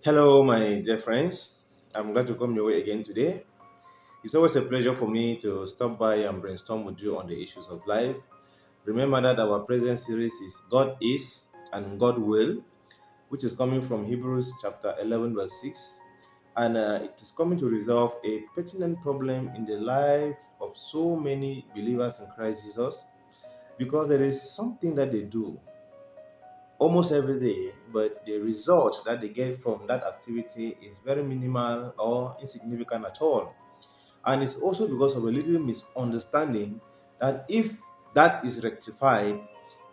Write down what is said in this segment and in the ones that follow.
Hello, my dear friends. I'm glad to come your way again today. It's always a pleasure for me to stop by and brainstorm with you on the issues of life. Remember that our present series is God is and God will, which is coming from Hebrews chapter 11, verse 6. And it is coming to resolve a pertinent problem in the life of so many believers in Christ Jesus because there is something that they do almost every day, but the result that they get from that activity is very minimal or insignificant at all. And it's also because of a little misunderstanding that if that is rectified,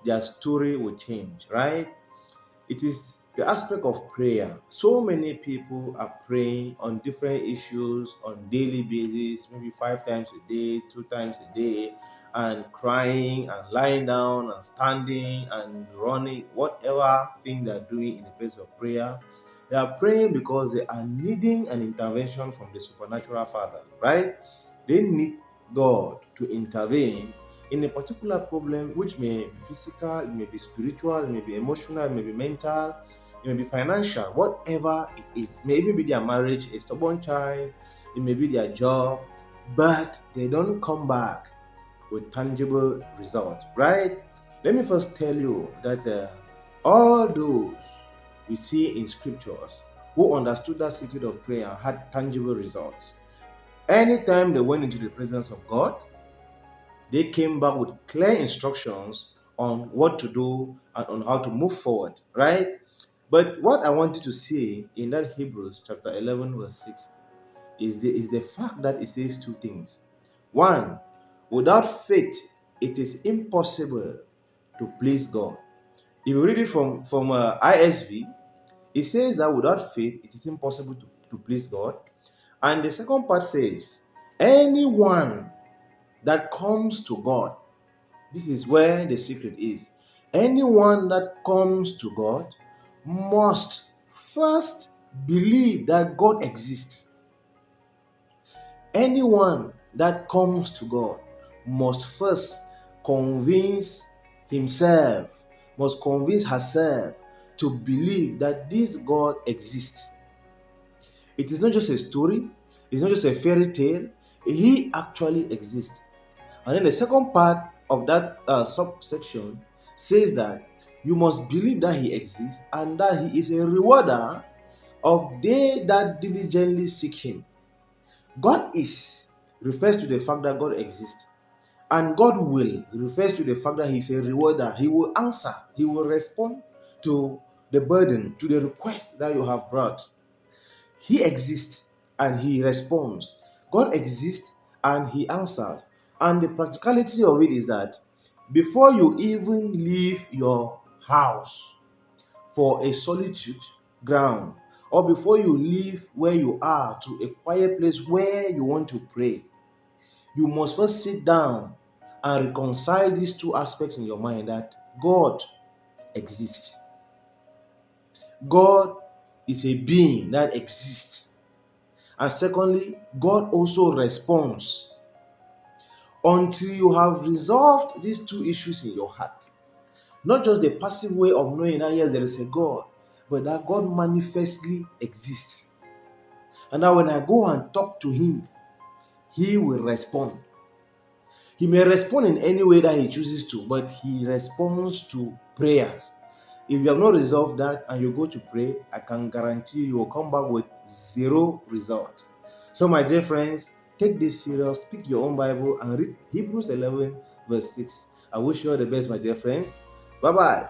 their story will change, right? It is the aspect of prayer. So many people are praying on different issues on daily basis, maybe 5 times a day, 2 times a day, and crying and lying down and standing and running, whatever thing they're doing in the place of prayer. They are praying because they are needing an intervention from the supernatural Father, right? They need God to intervene in a particular problem, which may be physical, it may be spiritual, it may be emotional, it may be mental, it may be financial, whatever it is. It may even be their marriage, a stubborn child, it may be their job, but they don't come back with tangible result, right? Let me first tell you that all those we see in scriptures who understood that secret of prayer had tangible results. Anytime they went into the presence of God, they came back with clear instructions on what to do and on how to move forward, right? But what I want you to see in that Hebrews chapter 11, verse 6 is the fact that it says two things. One, without faith, it is impossible to please God. If you read it from ISV, it says that without faith, it is impossible to please God. And the second part says, anyone that comes to God, this is where the secret is. Anyone that comes to God must first believe that God exists. Anyone that comes to God must first convince himself, must convince herself to believe that this God exists. It is not just a story, it's not just a fairy tale, He actually exists. And then the second part of that subsection says that you must believe that He exists and that He is a rewarder of they that diligently seek Him. God is refers to the fact that God exists, and God will refers to the fact that He is a rewarder. He will answer, He will respond to the burden, to the request that you have brought. He exists and He responds. God exists and He answers. And the practicality of it is that before you even leave your house for a solitude ground, or before you leave where you are to a quiet place where you want to pray, you must first sit down and reconcile these two aspects in your mind that God exists. God is a being that exists. And secondly, God also responds. Until you have resolved these two issues in your heart, not just the passive way of knowing that yes, there is a God, but that God manifestly exists. And now when I go and talk to Him, He will respond. He may respond in any way that He chooses to, but He responds to prayers. If you have not resolved that and you go to pray, I can guarantee you will come back with zero result. So, my dear friends, take this serious, pick your own Bible and read Hebrews 11, verse 6. I wish you all the best, my dear friends. Bye bye.